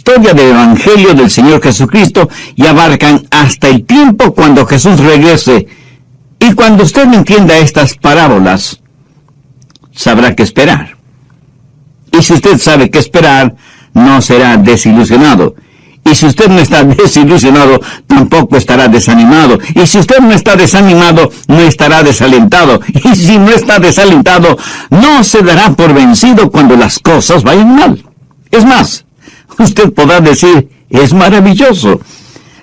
historia del Evangelio del Señor Jesucristo y abarcan hasta el tiempo cuando Jesús regrese. Y cuando usted entienda estas parábolas, sabrá qué esperar. Y si usted sabe qué esperar, no será desilusionado. Y si usted no está desilusionado, tampoco estará desanimado. Y si usted no está desanimado, no estará desalentado. Y si no está desalentado, no se dará por vencido cuando las cosas vayan mal. Es más, usted podrá decir, es maravilloso.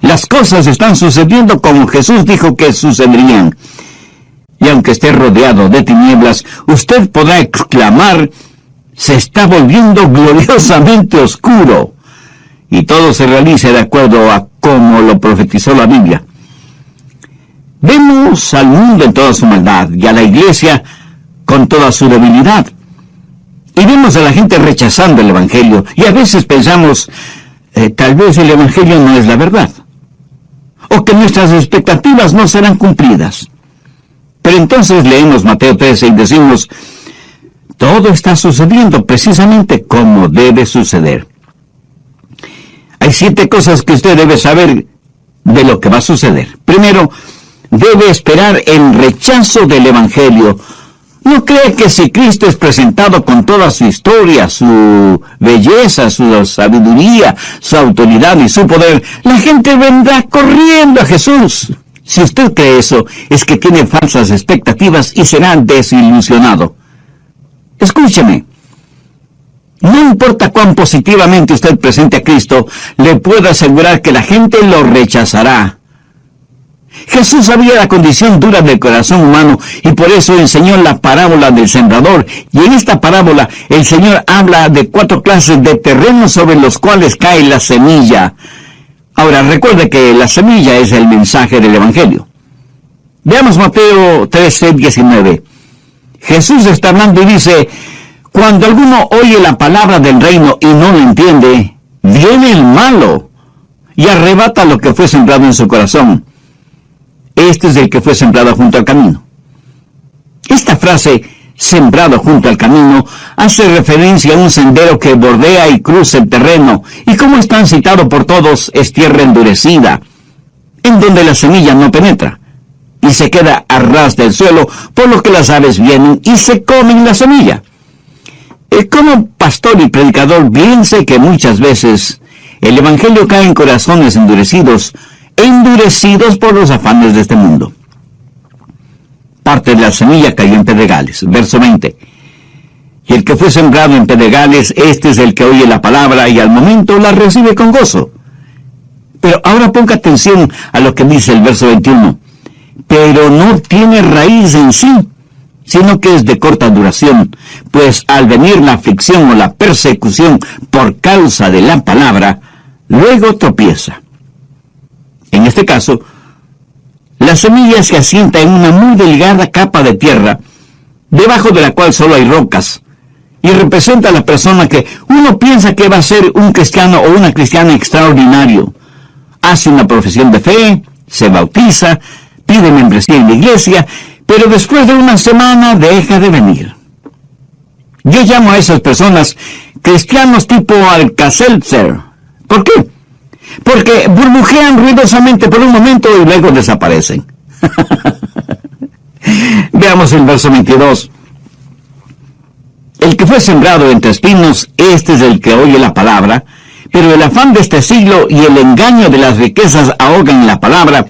Las cosas están sucediendo como Jesús dijo que sucederían. Y aunque esté rodeado de tinieblas, usted podrá exclamar, se está volviendo gloriosamente oscuro. Y todo se realice de acuerdo a como lo profetizó la Biblia. Vemos al mundo en toda su maldad y a la iglesia con toda su debilidad. Y vemos a la gente rechazando el Evangelio. Y a veces pensamos, tal vez el Evangelio no es la verdad. O que nuestras expectativas no serán cumplidas. Pero entonces leemos Mateo 13 y decimos, todo está sucediendo precisamente como debe suceder. Hay 7 cosas que usted debe saber de lo que va a suceder. Primero, debe esperar el rechazo del Evangelio. No cree que si Cristo es presentado con toda su historia, su belleza, su sabiduría, su autoridad y su poder, la gente vendrá corriendo a Jesús. Si usted cree eso, es que tiene falsas expectativas y será desilusionado. Escúcheme. No importa cuán positivamente usted presente a Cristo, le puedo asegurar que la gente lo rechazará. Jesús sabía la condición dura del corazón humano y por eso enseñó la parábola del sembrador. Y en esta parábola el Señor habla de 4 clases de terrenos sobre los cuales cae la semilla. Ahora, recuerde que la semilla es el mensaje del Evangelio. Veamos Mateo 13:19. Jesús está hablando y dice, cuando alguno oye la palabra del reino y no lo entiende, viene el malo y arrebata lo que fue sembrado en su corazón. Este es el que fue sembrado junto al camino. Esta frase, sembrado junto al camino, hace referencia a un sendero que bordea y cruza el terreno, y como es transitado por todos, es tierra endurecida, en donde la semilla no penetra, y se queda a ras del suelo, por lo que las aves vienen y se comen la semilla. Como pastor y predicador, bien sé que muchas veces el Evangelio cae en corazones endurecidos por los afanes de este mundo. Parte de la semilla cayó en pedregales. Verso 20. Y el que fue sembrado en pedregales, este es el que oye la palabra y al momento la recibe con gozo. Pero ahora ponga atención a lo que dice el verso 21. Pero no tiene raíz en sí, sino que es de corta duración, pues al venir la aflicción o la persecución por causa de la palabra, luego tropieza. En este caso, la semilla se asienta en una muy delgada capa de tierra, debajo de la cual solo hay rocas, y representa a la persona que uno piensa que va a ser un cristiano o una cristiana extraordinario. Hace una profesión de fe, se bautiza, pide membresía en la iglesia, pero después de una semana deja de venir. Yo llamo a esas personas cristianos tipo Alka-Seltzer. ¿Por qué? Porque burbujean ruidosamente por un momento y luego desaparecen. Veamos el verso 22. El que fue sembrado entre espinos, este es el que oye la palabra, pero el afán de este siglo y el engaño de las riquezas ahogan la palabra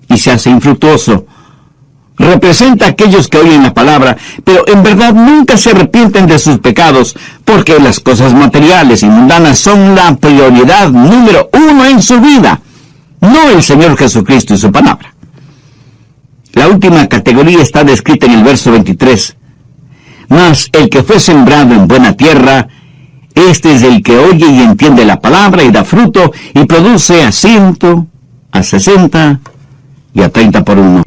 y se hace infructuoso. Representa a aquellos que oyen la palabra, pero en verdad nunca se arrepienten de sus pecados, porque las cosas materiales y mundanas son la prioridad número 1 en su vida, no el Señor Jesucristo y su palabra. La última categoría está descrita en el verso 23. Mas el que fue sembrado en buena tierra, este es el que oye y entiende la palabra y da fruto y produce a 100, a 60 y a 30 por uno.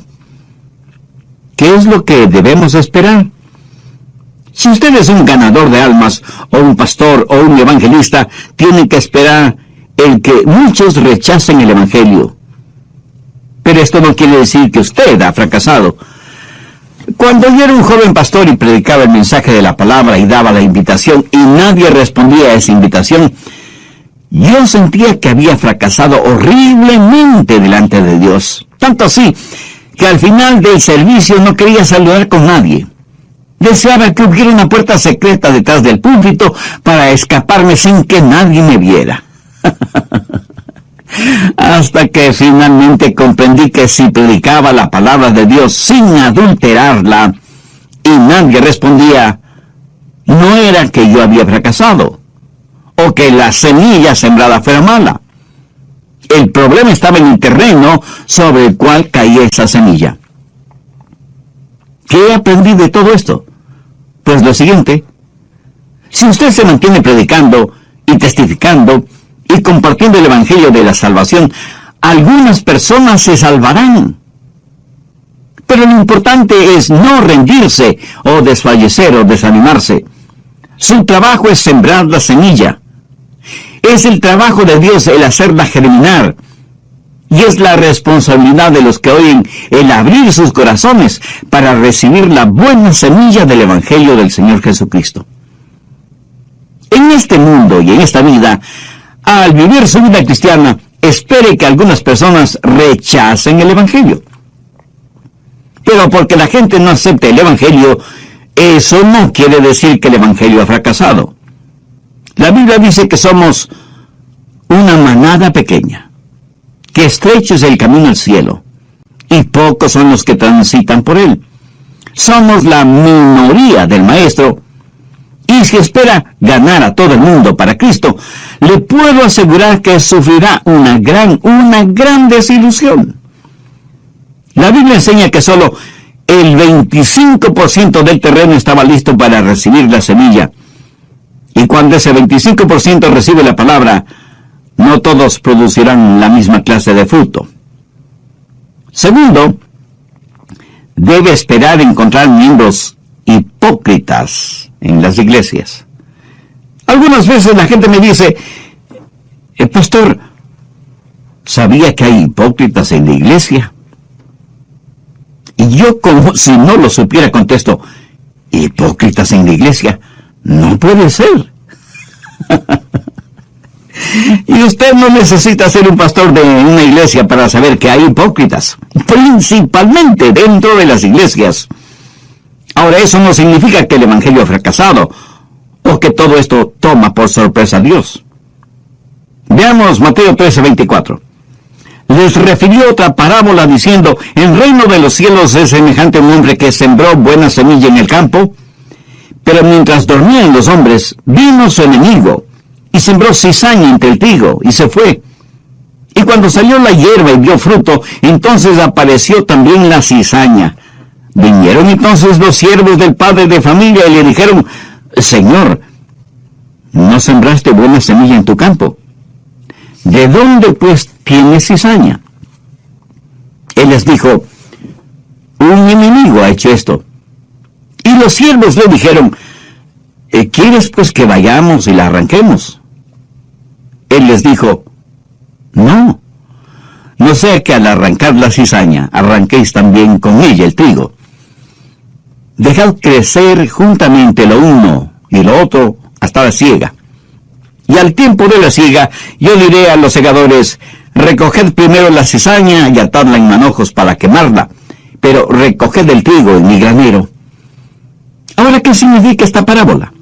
¿Qué es lo que debemos esperar? Si usted es un ganador de almas, o un pastor, o un evangelista, tiene que esperar el que muchos rechacen el Evangelio. Pero esto no quiere decir que usted ha fracasado. Cuando yo era un joven pastor y predicaba el mensaje de la palabra y daba la invitación, y nadie respondía a esa invitación, Yo sentía que había fracasado horriblemente delante de Dios. Tanto así que al final del servicio no quería saludar con nadie. Deseaba que hubiera una puerta secreta detrás del púlpito para escaparme sin que nadie me viera. Hasta que finalmente comprendí que si predicaba la palabra de Dios sin adulterarla y nadie respondía, no era que yo había fracasado o que la semilla sembrada fuera mala. El problema estaba en el terreno sobre el cual caía esa semilla. ¿Qué aprendí de todo esto? Pues lo siguiente: si usted se mantiene predicando y testificando y compartiendo el Evangelio de la salvación, algunas personas se salvarán. Pero lo importante es no rendirse o desfallecer o desanimarse. Su trabajo es sembrar la semilla. Es el trabajo de Dios el hacerla germinar. Y es la responsabilidad de los que oyen el abrir sus corazones para recibir la buena semilla del Evangelio del Señor Jesucristo. En este mundo y en esta vida, al vivir su vida cristiana, espere que algunas personas rechacen el Evangelio. Pero porque la gente no acepte el Evangelio, eso no quiere decir que el Evangelio ha fracasado. La Biblia dice que somos una manada pequeña, que estrecho es el camino al cielo, y pocos son los que transitan por él. Somos la minoría del Maestro, y si espera ganar a todo el mundo para Cristo, le puedo asegurar que sufrirá una gran desilusión. La Biblia enseña que solo el 25% del terreno estaba listo para recibir la semilla. Y cuando ese 25% recibe la palabra, no todos producirán la misma clase de fruto. Segundo, debe esperar encontrar miembros hipócritas en las iglesias. Algunas veces la gente me dice, pastor, ¿sabía que hay hipócritas en la iglesia? Y yo, como si no lo supiera, contesto, ¿hipócritas en la iglesia? No puede ser. Y usted no necesita ser un pastor de una iglesia para saber que hay hipócritas, principalmente dentro de las iglesias. Ahora, eso no significa que el Evangelio ha fracasado, o que todo esto toma por sorpresa a Dios. Veamos Mateo 13:24. Les refirió otra parábola diciendo, el reino de los cielos es semejante a un hombre que sembró buena semilla en el campo, pero mientras dormían los hombres, vino su enemigo, y sembró cizaña entre el trigo, y se fue. Y cuando salió la hierba y dio fruto, entonces apareció también la cizaña. Vinieron entonces los siervos del padre de familia y le dijeron, Señor, ¿no sembraste buena semilla en tu campo? ¿De dónde pues tienes cizaña? Él les dijo, un enemigo ha hecho esto. Y los siervos le dijeron, ¿quieres pues que vayamos y la arranquemos? Él les dijo, no sea que al arrancar la cizaña, arranquéis también con ella el trigo. Dejad crecer juntamente lo uno y lo otro hasta la siega. Y al tiempo de la siega, yo diré a los segadores, recoged primero la cizaña y atadla en manojos para quemarla, pero recoged el trigo en mi granero. Ahora, ¿qué significa esta parábola?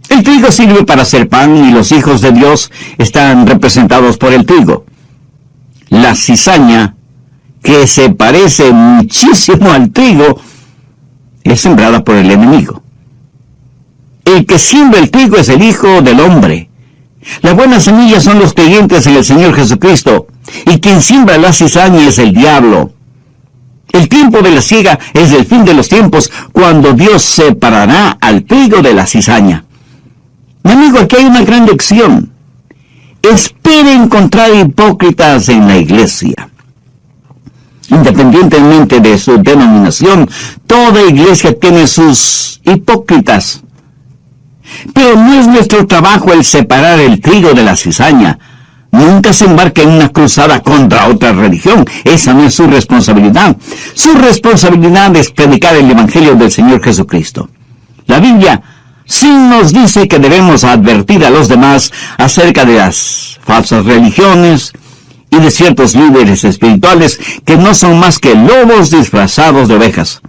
El trigo sirve para hacer pan y los hijos de Dios están representados por el trigo. La cizaña, que se parece muchísimo al trigo, es sembrada por el enemigo. El que siembra el trigo es el Hijo del Hombre. La buena semilla son los creyentes en el Señor Jesucristo, y quien siembra la cizaña es el diablo. El tiempo de la siega es el fin de los tiempos, cuando Dios separará al trigo de la cizaña. Mi amigo, aquí hay una gran lección. Espere encontrar hipócritas en la iglesia. Independientemente de su denominación, toda iglesia tiene sus hipócritas. Pero no es nuestro trabajo el separar el trigo de la cizaña. Nunca se embarque en una cruzada contra otra religión. Esa no es su responsabilidad. Su responsabilidad es predicar el Evangelio del Señor Jesucristo. La Biblia sí nos dice que debemos advertir a los demás acerca de las falsas religiones y de ciertos líderes espirituales que no son más que lobos disfrazados de ovejas.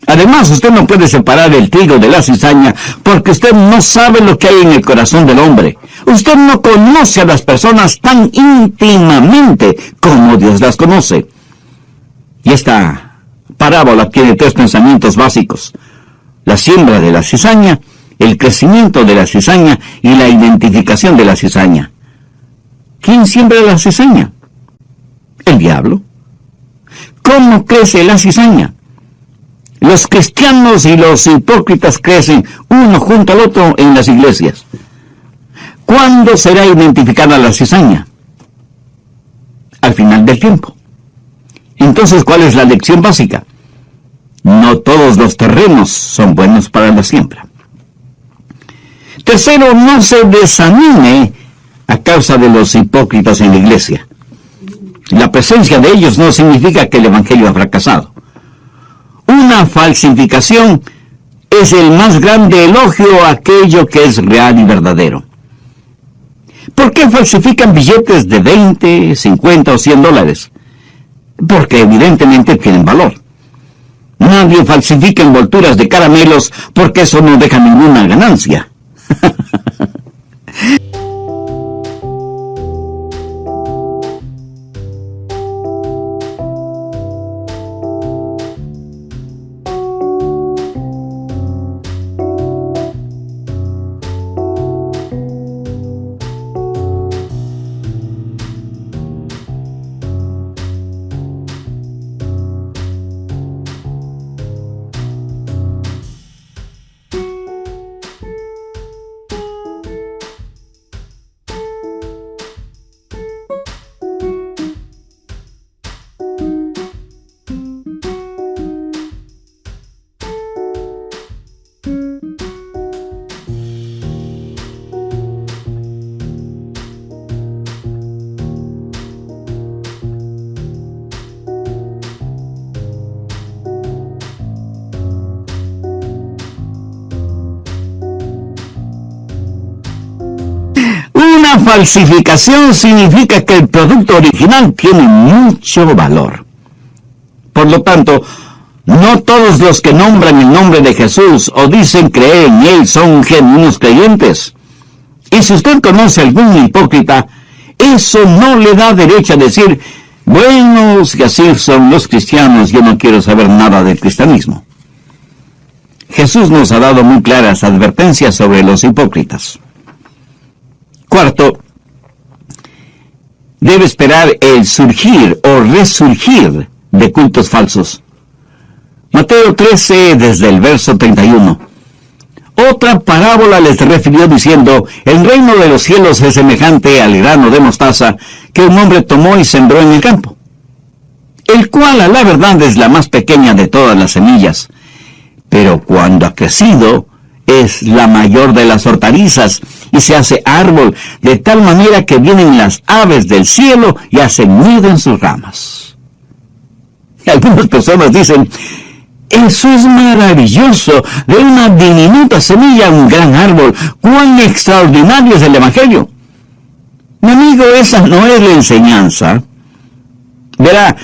Además, usted no puede separar el trigo de la cizaña porque usted no sabe lo que hay en el corazón del hombre. Usted no conoce a las personas tan íntimamente como Dios las conoce. Y esta parábola tiene 3 pensamientos básicos: la siembra de la cizaña, el crecimiento de la cizaña y la identificación de la cizaña. ¿Quién siembra la cizaña? El diablo. ¿Cómo crece la cizaña? Los cristianos y los hipócritas crecen uno junto al otro en las iglesias. ¿Cuándo será identificada la cizaña? Al final del tiempo. Entonces, ¿cuál es la lección básica? No todos los terrenos son buenos para la siembra. Tercero, no se desanime a causa de los hipócritas en la iglesia. La presencia de ellos no significa que el evangelio ha fracasado. Una falsificación es el más grande elogio a aquello que es real y verdadero. ¿Por qué falsifican billetes de 20, 50 o 100 dólares? Porque evidentemente tienen valor. Nadie falsifica envolturas de caramelos porque eso no deja ninguna ganancia. Una falsificación significa que el producto original tiene mucho valor. Por lo tanto, no todos los que nombran el nombre de Jesús o dicen creer en Él son genuinos creyentes. Y si usted conoce a algún hipócrita, eso no le da derecho a decir: bueno, si así son los cristianos, yo no quiero saber nada del cristianismo. Jesús nos ha dado muy claras advertencias sobre los hipócritas. Cuarto, debe esperar el surgir o resurgir de cultos falsos. Mateo 13, desde el verso 31. Otra parábola les refirió diciendo: el reino de los cielos es semejante al grano de mostaza que un hombre tomó y sembró en el campo, el cual a la verdad es la más pequeña de todas las semillas, pero cuando ha crecido es la mayor de las hortalizas y se hace árbol, de tal manera que vienen las aves del cielo y hacen nido en sus ramas. Y algunas personas dicen: eso es maravilloso, de una diminuta semilla un gran árbol, cuán extraordinario es el evangelio. Mi amigo, esa no es la enseñanza. Verá,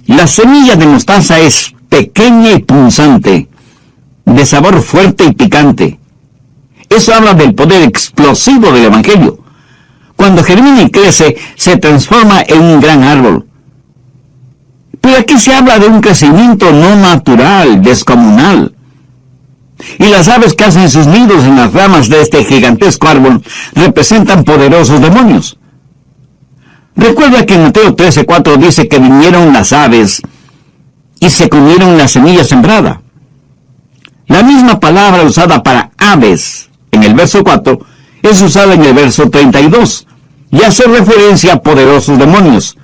la semilla de mostaza es pequeña y punzante, de sabor fuerte y picante. Eso habla del poder explosivo del evangelio. Cuando germina y crece, se transforma en un gran árbol. Pero aquí se habla de un crecimiento no natural, descomunal. Y las aves que hacen sus nidos en las ramas de este gigantesco árbol representan poderosos demonios. Recuerda que en Mateo 13:4 dice que vinieron las aves y se comieron la semilla sembrada. La misma palabra usada para aves en el verso 4 es usada en el verso 32 y hace referencia a poderosos demonios.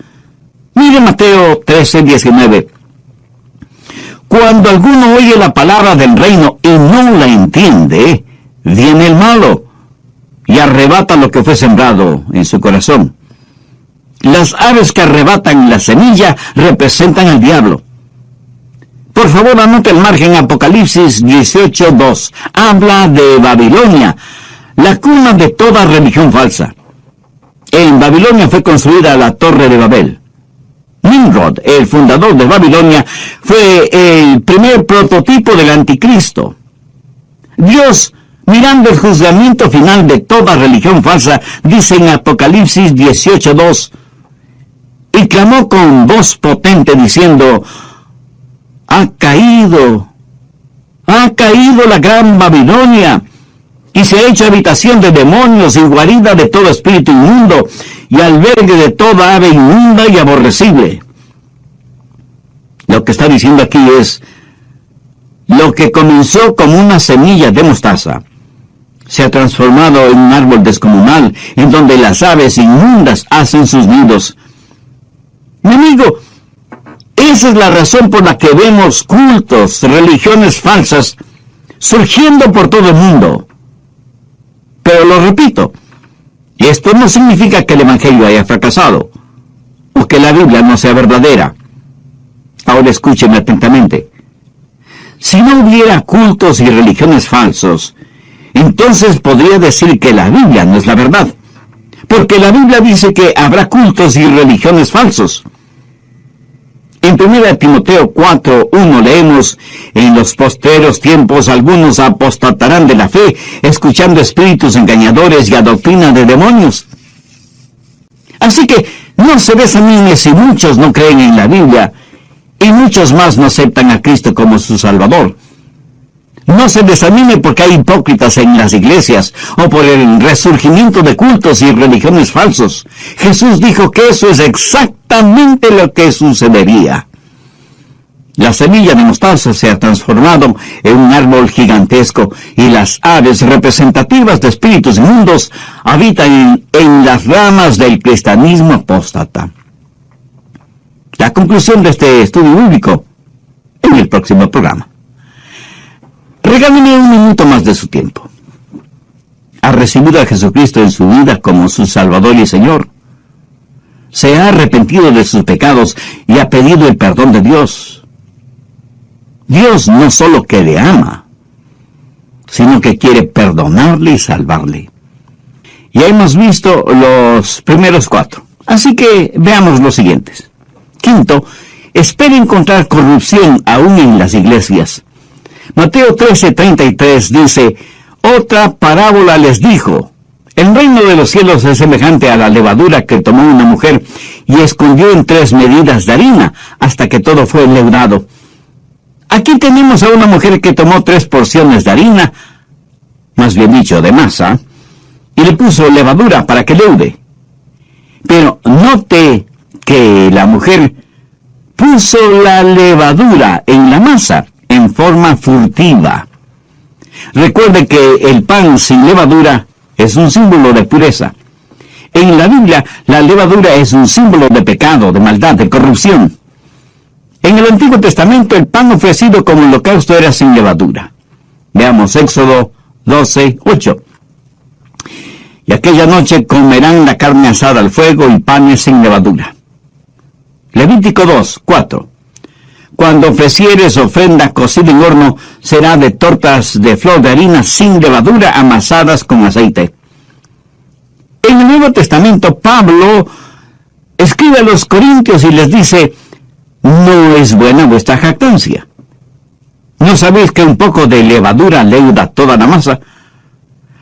Mire Mateo 13:19. Cuando alguno oye la palabra del reino y no la entiende, viene el malo y arrebata lo que fue sembrado en su corazón. Las aves que arrebatan la semilla representan al diablo. Por favor, anote el margen Apocalipsis 18:2. Habla de Babilonia, la cuna de toda religión falsa. En Babilonia fue construida la Torre de Babel. Nimrod, el fundador de Babilonia, fue el primer prototipo del anticristo. Dios, mirando el juzgamiento final de toda religión falsa, dice en Apocalipsis 18:2, y clamó con voz potente diciendo: ha caído la gran Babilonia, y se ha hecho habitación de demonios y guarida de todo espíritu inmundo, y albergue de toda ave inmunda y aborrecible. Lo que está diciendo aquí es: lo que comenzó como una semilla de mostaza se ha transformado en un árbol descomunal, en donde las aves inmundas hacen sus nidos. Mi amigo, esa es la razón por la que vemos cultos, religiones falsas, surgiendo por todo el mundo. Pero lo repito, esto no significa que el Evangelio haya fracasado, o que la Biblia no sea verdadera. Ahora escúcheme atentamente. Si no hubiera cultos y religiones falsos, entonces podría decir que la Biblia no es la verdad, porque la Biblia dice que habrá cultos y religiones falsos. En 1 Timoteo 4:1 leemos: en los postreros tiempos algunos apostatarán de la fe, escuchando espíritus engañadores y a doctrina de demonios. Así que no se desanime si muchos no creen en la Biblia y muchos más no aceptan a Cristo como su Salvador. No se desanime porque hay hipócritas en las iglesias o por el resurgimiento de cultos y religiones falsos. Jesús dijo que eso es exactamente lo que sucedería. La semilla de mostaza se ha transformado en un árbol gigantesco y las aves representativas de espíritus inmundos habitan en las ramas del cristianismo apóstata. La conclusión de este estudio bíblico en el próximo programa. Regáleme un minuto más de su tiempo. ¿Ha recibido a Jesucristo en su vida como su Salvador y Señor? ¿Se ha arrepentido de sus pecados y ha pedido el perdón de Dios? Dios no solo que le ama, sino que quiere perdonarle y salvarle. Ya hemos visto los primeros 4, así que veamos los siguientes. Quinto, espera encontrar corrupción aún en las iglesias. Mateo 13:33 dice: otra parábola les dijo: el reino de los cielos es semejante a la levadura que tomó una mujer y escondió en 3 medidas de harina hasta que todo fue leudado. Aquí tenemos a una mujer que tomó 3 porciones de harina, más bien dicho, de masa, y le puso levadura para que leude. Pero note que la mujer puso la levadura en la masa en forma furtiva. Recuerde que el pan sin levadura es un símbolo de pureza. En la Biblia, la levadura es un símbolo de pecado, de maldad, de corrupción. En el Antiguo Testamento, el pan ofrecido como holocausto era sin levadura. Veamos Éxodo 12:8. Y aquella noche comerán la carne asada al fuego y panes sin levadura. Levítico 2:4. Cuando ofrecieres ofrenda cocida en horno, será de tortas de flor de harina sin levadura amasadas con aceite. En el Nuevo Testamento, Pablo escribe a los corintios y les dice: no es buena vuestra jactancia. ¿No sabéis que un poco de levadura leuda toda la masa?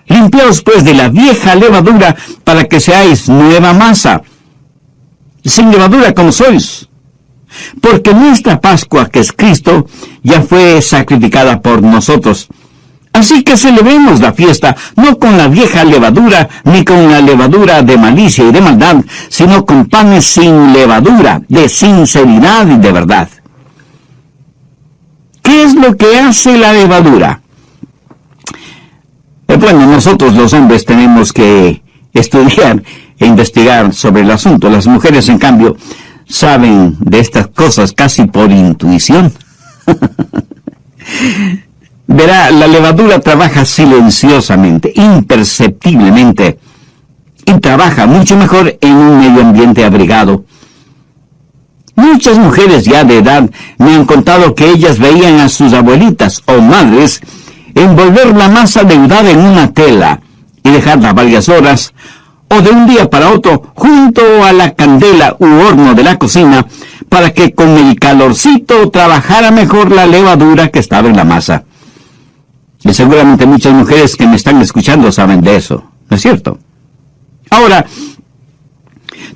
Limpiaos pues de la vieja levadura para que seáis nueva masa, sin levadura como sois. Porque nuestra Pascua, que es Cristo, ya fue sacrificada por nosotros. Así que celebremos la fiesta, no con la vieja levadura, ni con la levadura de malicia y de maldad, sino con panes sin levadura, de sinceridad y de verdad. ¿Qué es lo que hace la levadura? Bueno, nosotros los hombres tenemos que estudiar e investigar sobre el asunto. Las mujeres, en cambio, saben de estas cosas casi por intuición. Verá, la levadura trabaja silenciosamente, imperceptiblemente, y trabaja mucho mejor en un medio ambiente abrigado. Muchas mujeres ya de edad me han contado que ellas veían a sus abuelitas o madres envolver la masa leudada en una tela y dejarla varias horas, o de un día para otro junto a la candela u horno de la cocina, para que con el calorcito trabajara mejor la levadura que estaba en la masa. Y seguramente muchas mujeres que me están escuchando saben de eso, ¿no es cierto? Ahora,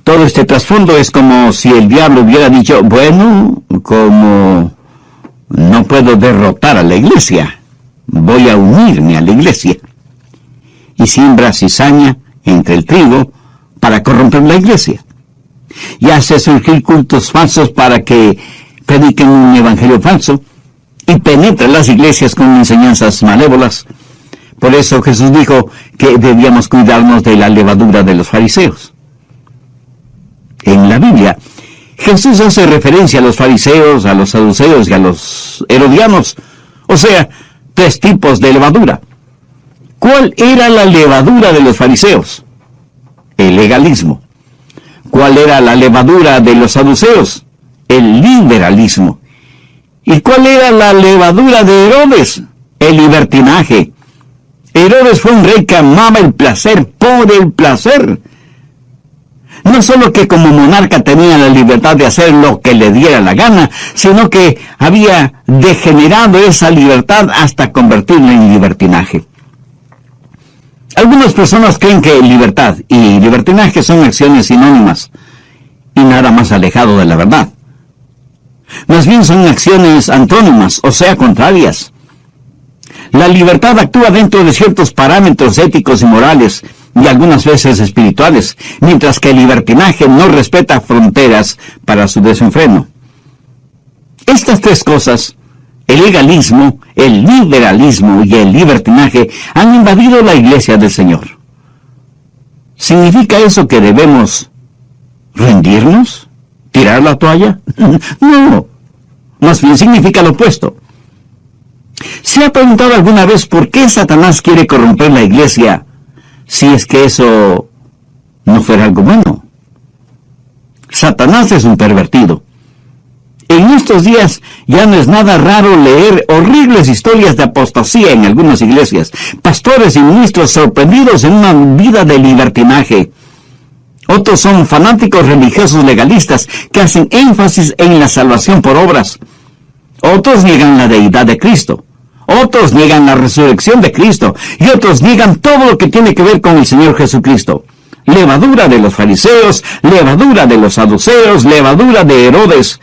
todo este trasfondo es como si el diablo hubiera dicho, bueno, como no puedo derrotar a la iglesia, voy a unirme a la iglesia. Y siembra cizaña entre el trigo para corromper la iglesia. Y hace surgir cultos falsos para que prediquen un evangelio falso y penetra las iglesias con enseñanzas malévolas. Por eso Jesús dijo que debíamos cuidarnos de la levadura de los fariseos. En la Biblia, Jesús hace referencia a los fariseos, a los saduceos y a los herodianos, o sea, 3 tipos de levadura. ¿Cuál era la levadura de los fariseos? El legalismo. ¿Cuál era la levadura de los saduceos? El liberalismo. ¿Y cuál era la levadura de Herodes? El libertinaje. Herodes fue un rey que amaba el placer por el placer. No solo que como monarca tenía la libertad de hacer lo que le diera la gana, sino que había degenerado esa libertad hasta convertirla en libertinaje. Algunas personas creen que libertad y libertinaje son acciones sinónimas y nada más alejado de la verdad. Más bien son acciones antónimas, o sea, contrarias. La libertad actúa dentro de ciertos parámetros éticos y morales, y algunas veces espirituales, mientras que el libertinaje no respeta fronteras para su desenfreno. Estas 3 cosas, el legalismo, el liberalismo y el libertinaje, han invadido la iglesia del Señor. ¿Significa eso que debemos rendirnos? ¿Tirar la toalla? No, más bien significa lo opuesto. ¿Se ha preguntado alguna vez por qué Satanás quiere corromper la iglesia si es que eso no fuera algo bueno? Satanás es un pervertido. En estos días ya no es nada raro leer horribles historias de apostasía en algunas iglesias, pastores y ministros sorprendidos en una vida de libertinaje. Otros son fanáticos religiosos legalistas que hacen énfasis en la salvación por obras. Otros niegan la deidad de Cristo. Otros niegan la resurrección de Cristo. Y otros niegan todo lo que tiene que ver con el Señor Jesucristo. Levadura de los fariseos, levadura de los saduceos, levadura de Herodes.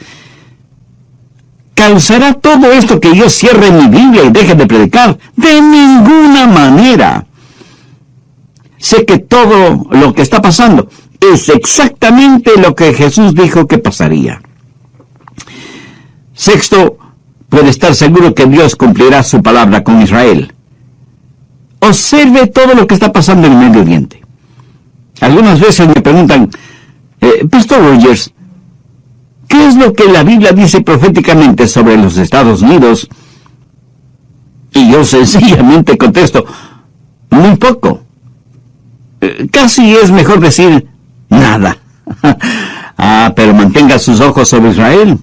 ¿Causará todo esto que yo cierre mi Biblia y deje de predicar? De ninguna manera. Sé que todo lo que está pasando es exactamente lo que Jesús dijo que pasaría. Sexto, puede estar seguro que Dios cumplirá su palabra con Israel. Observe todo lo que está pasando en el Medio Oriente. Algunas veces me preguntan, Pastor Rogers, ¿qué es lo que la Biblia dice proféticamente sobre los Estados Unidos? Y yo sencillamente contesto, muy poco. Casi es mejor decir nada. Pero mantenga sus ojos sobre Israel.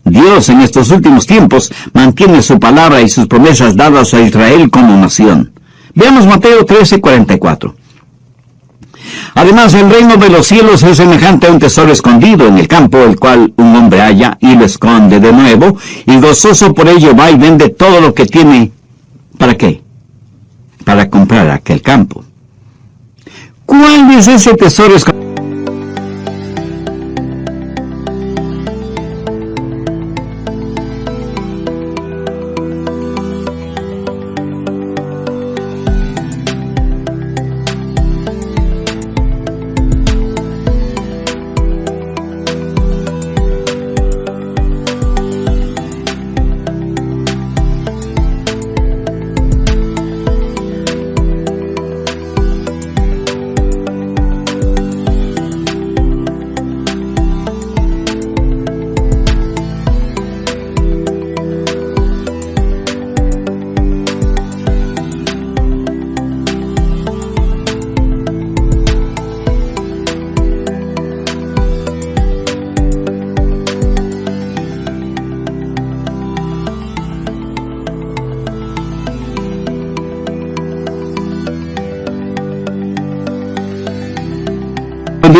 Dios en estos últimos tiempos mantiene su palabra y sus promesas dadas a Israel como nación. Veamos Mateo 13:44. Además, el reino de los cielos es semejante a un tesoro escondido en el campo, el cual un hombre halla y lo esconde de nuevo, y gozoso por ello va y vende todo lo que tiene. ¿Para qué? Para comprar aquel campo. ¿Cuál es ese tesoro escondido?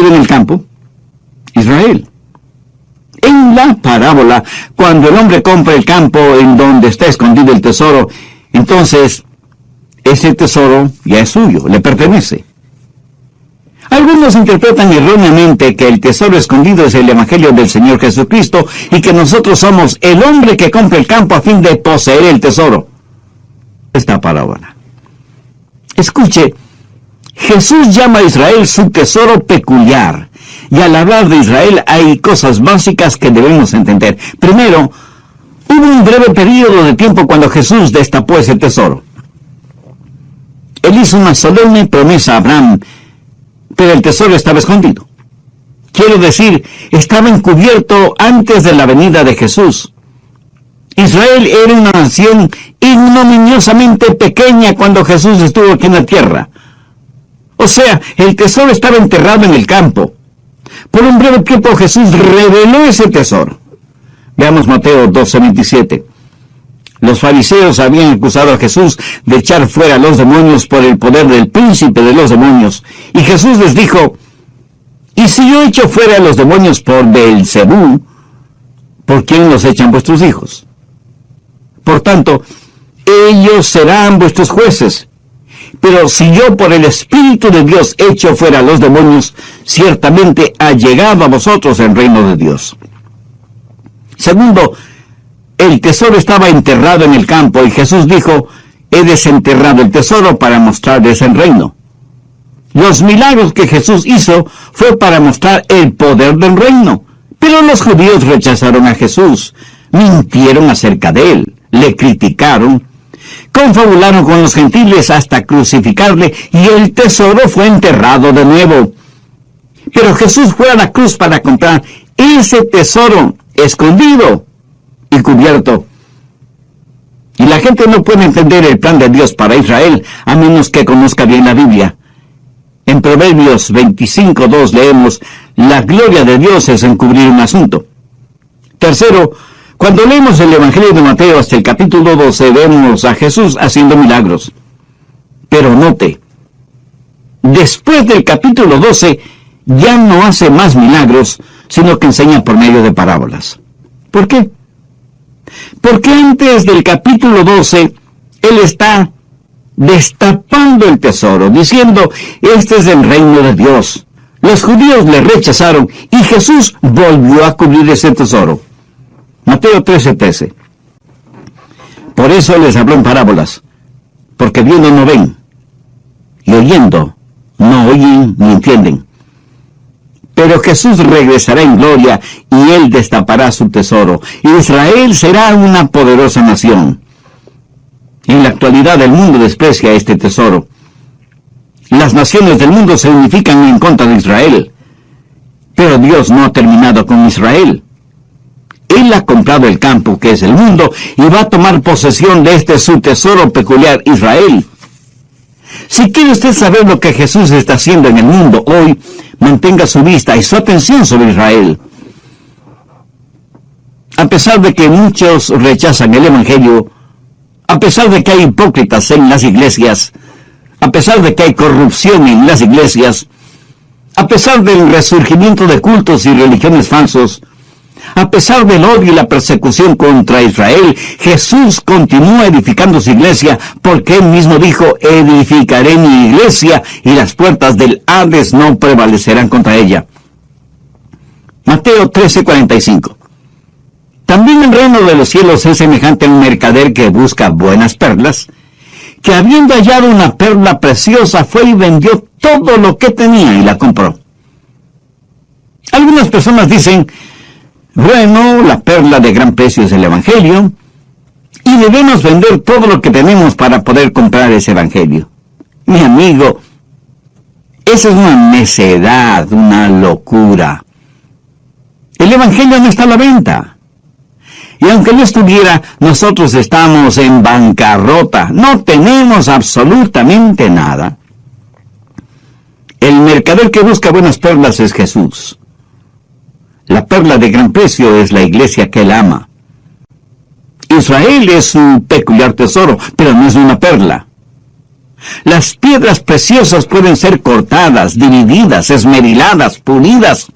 escondido en el campo? Israel. En la parábola, cuando el hombre compra el campo en donde está escondido el tesoro, entonces ese tesoro ya es suyo, le pertenece. Algunos interpretan erróneamente que el tesoro escondido es el Evangelio del Señor Jesucristo y que nosotros somos el hombre que compra el campo a fin de poseer el tesoro. Esta parábola. Escuche, Jesús llama a Israel su tesoro peculiar. Y al hablar de Israel hay cosas básicas que debemos entender. Primero, hubo un breve periodo de tiempo cuando Jesús destapó ese tesoro. Él hizo una solemne promesa a Abraham, pero el tesoro estaba escondido. Quiero decir, estaba encubierto antes de la venida de Jesús. Israel era una nación ignominiosamente pequeña cuando Jesús estuvo aquí en la tierra. O sea, el tesoro estaba enterrado en el campo. Por un breve tiempo Jesús reveló ese tesoro. Veamos Mateo 12:27. Los fariseos habían acusado a Jesús de echar fuera a los demonios por el poder del príncipe de los demonios. Y Jesús les dijo, ¿y si yo echo fuera a los demonios por Beelzebú, por quién los echan vuestros hijos? Por tanto, ellos serán vuestros jueces. Pero si yo por el Espíritu de Dios echo fuera a los demonios, ciertamente ha llegado a vosotros el reino de Dios. Segundo, el tesoro estaba enterrado en el campo y Jesús dijo, he desenterrado el tesoro para mostrarles el reino. Los milagros que Jesús hizo fue para mostrar el poder del reino. Pero los judíos rechazaron a Jesús, mintieron acerca de él, le criticaron, confabularon con los gentiles hasta crucificarle y el tesoro fue enterrado de nuevo. Pero Jesús fue a la cruz para comprar ese tesoro escondido y cubierto. Y la gente no puede entender el plan de Dios para Israel a menos que conozca bien la Biblia. En Proverbios 25:2 leemos, la gloria de Dios es encubrir un asunto. Tercero, cuando leemos el Evangelio de Mateo hasta el capítulo 12, vemos a Jesús haciendo milagros. Pero note, después del capítulo 12, ya no hace más milagros, sino que enseña por medio de parábolas. ¿Por qué? Porque antes del capítulo 12, Él está destapando el tesoro, diciendo, este es el reino de Dios. Los judíos le rechazaron y Jesús volvió a cubrir ese tesoro. Mateo 13:13. Por eso les habló en parábolas, porque viendo no ven, y oyendo no oyen ni entienden. Pero Jesús regresará en gloria, y Él destapará su tesoro. Israel será una poderosa nación. En la actualidad el mundo desprecia este tesoro. Las naciones del mundo se unifican en contra de Israel. Pero Dios no ha terminado con Israel. Él ha comprado el campo, que es el mundo, y va a tomar posesión de este su tesoro peculiar, Israel. Si quiere usted saber lo que Jesús está haciendo en el mundo hoy, mantenga su vista y su atención sobre Israel. A pesar de que muchos rechazan el Evangelio, a pesar de que hay hipócritas en las iglesias, a pesar de que hay corrupción en las iglesias, a pesar del resurgimiento de cultos y religiones falsos, a pesar del odio y la persecución contra Israel, Jesús continúa edificando su iglesia, porque Él mismo dijo, edificaré mi iglesia y las puertas del Hades no prevalecerán contra ella. Mateo 13:45. También el reino de los cielos es semejante a un mercader que busca buenas perlas, que habiendo hallado una perla preciosa fue y vendió todo lo que tenía y la compró. Algunas personas dicen, bueno, la perla de gran precio es el Evangelio, y debemos vender todo lo que tenemos para poder comprar ese Evangelio. Mi amigo, esa es una necedad, una locura. El Evangelio no está a la venta. Y aunque no estuviera, nosotros estamos en bancarrota. No tenemos absolutamente nada. El mercader que busca buenas perlas es Jesús. La perla de gran precio es la iglesia que Él ama. Israel es su peculiar tesoro, pero no es una perla. Las piedras preciosas pueden ser cortadas, divididas, esmeriladas, pulidas.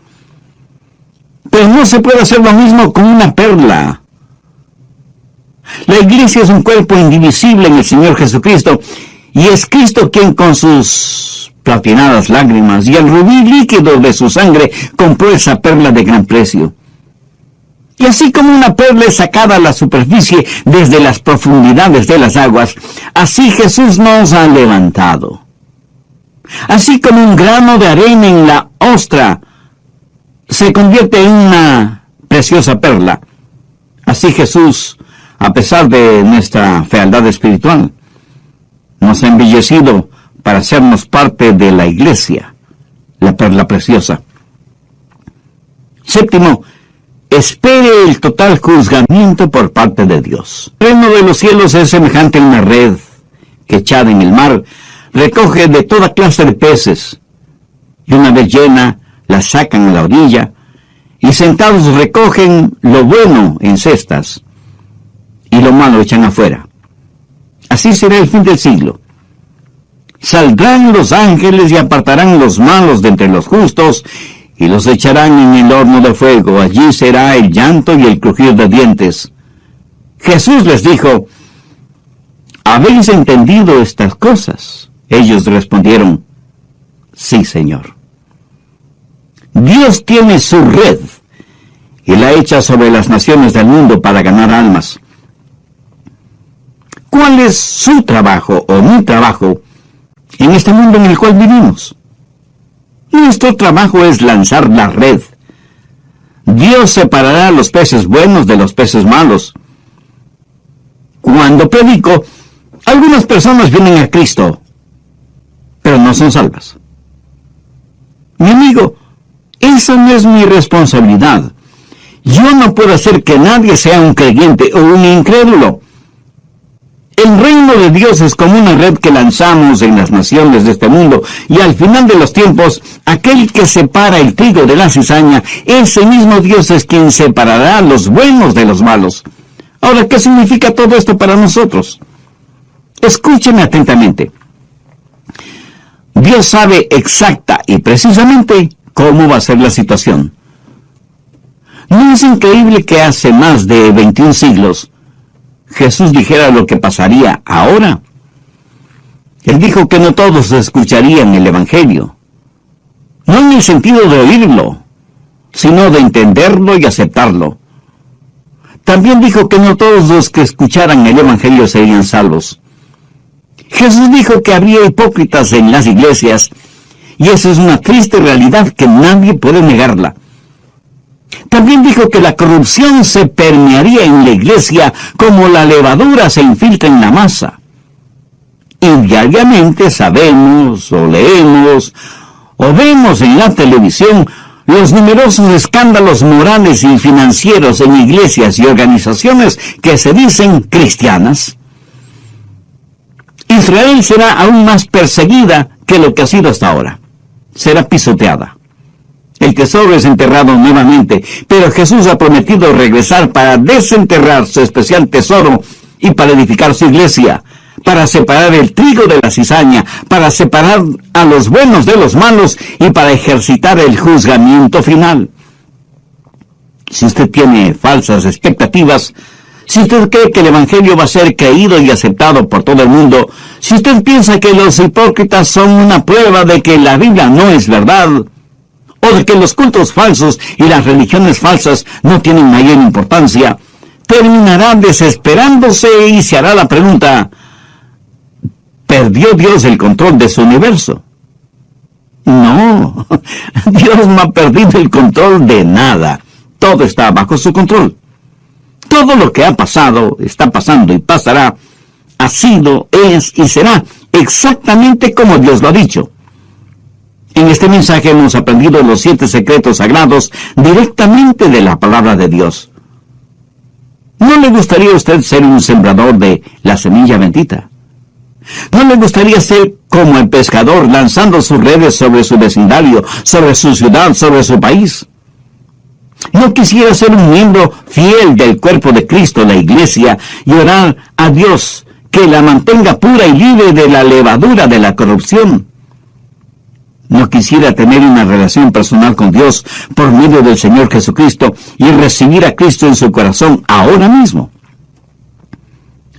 Pero no se puede hacer lo mismo con una perla. La iglesia es un cuerpo indivisible en el Señor Jesucristo, y es Cristo quien con sus platinadas lágrimas y el rubí líquido de su sangre compró esa perla de gran precio. Y así como una perla es sacada a la superficie desde las profundidades de las aguas, así Jesús nos ha levantado. Así como un grano de arena en la ostra se convierte en una preciosa perla, así Jesús, a pesar de nuestra fealdad espiritual, nos ha embellecido para hacernos parte de la iglesia, la perla preciosa. Séptimo, espere el total juzgamiento por parte de Dios. El reino de los cielos es semejante a una red que, echada en el mar, recoge de toda clase de peces, y una vez llena, la sacan a la orilla, y sentados recogen lo bueno en cestas, y lo malo echan afuera. Así será el fin del siglo. Saldrán los ángeles y apartarán los malos de entre los justos, y los echarán en el horno de fuego. Allí será el llanto y el crujir de dientes. Jesús les dijo: ¿habéis entendido estas cosas? Ellos respondieron: sí, Señor. Dios tiene su red y la echa sobre las naciones del mundo para ganar almas. ¿Cuál es su trabajo o mi trabajo en este mundo en el cual vivimos? Nuestro trabajo es lanzar la red. Dios separará los peces buenos de los peces malos. Cuando predico, algunas personas vienen a Cristo, pero no son salvas. Mi amigo, esa no es mi responsabilidad. Yo no puedo hacer que nadie sea un creyente o un incrédulo. El reino de Dios es como una red que lanzamos en las naciones de este mundo, y al final de los tiempos, aquel que separa el trigo de la cizaña, ese mismo Dios es quien separará los buenos de los malos. Ahora, ¿qué significa todo esto para nosotros? Escúcheme atentamente. Dios sabe exacta y precisamente cómo va a ser la situación. ¿No es increíble que hace más de 21 siglos Jesús dijera lo que pasaría ahora? Él dijo que no todos escucharían el Evangelio, no en el sentido de oírlo, sino de entenderlo y aceptarlo. También dijo que no todos los que escucharan el Evangelio serían salvos. Jesús dijo que habría hipócritas en las iglesias, y esa es una triste realidad que nadie puede negarla. También dijo que la corrupción se permearía en la iglesia como la levadura se infiltra en la masa. Y diariamente sabemos, o leemos, o vemos en la televisión los numerosos escándalos morales y financieros en iglesias y organizaciones que se dicen cristianas. Israel será aún más perseguida que lo que ha sido hasta ahora. Será pisoteada. El tesoro es enterrado nuevamente, pero Jesús ha prometido regresar para desenterrar su especial tesoro y para edificar su iglesia, para separar el trigo de la cizaña, para separar a los buenos de los malos y para ejercitar el juzgamiento final. Si usted tiene falsas expectativas, si usted cree que el Evangelio va a ser creído y aceptado por todo el mundo, si usted piensa que los hipócritas son una prueba de que la Biblia no es verdad, o de que los cultos falsos y las religiones falsas no tienen mayor importancia, terminará desesperándose y se hará la pregunta: ¿perdió Dios el control de su universo? No, Dios no ha perdido el control de nada. Todo está bajo su control. Todo lo que ha pasado, está pasando y pasará, ha sido, es y será exactamente como Dios lo ha dicho. En este mensaje hemos aprendido los 7 secretos sagrados directamente de la palabra de Dios. ¿No le gustaría a usted ser un sembrador de la semilla bendita? ¿No le gustaría ser como el pescador lanzando sus redes sobre su vecindario, sobre su ciudad, sobre su país? ¿No quisiera ser un miembro fiel del cuerpo de Cristo, la iglesia, y orar a Dios que la mantenga pura y libre de la levadura de la corrupción. ¿No quisiera tener una relación personal con Dios por medio del Señor Jesucristo y recibir a Cristo en su corazón ahora mismo?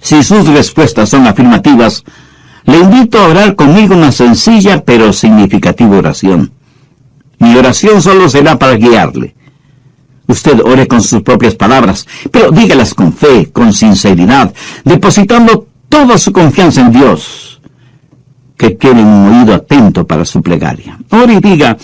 Si sus respuestas son afirmativas, le invito a orar conmigo una sencilla pero significativa oración. Mi oración solo será para guiarle. Usted ore con sus propias palabras, pero dígalas con fe, con sinceridad, depositando toda su confianza en Dios, que tiene un oído atento para su plegaria. Ore y diga: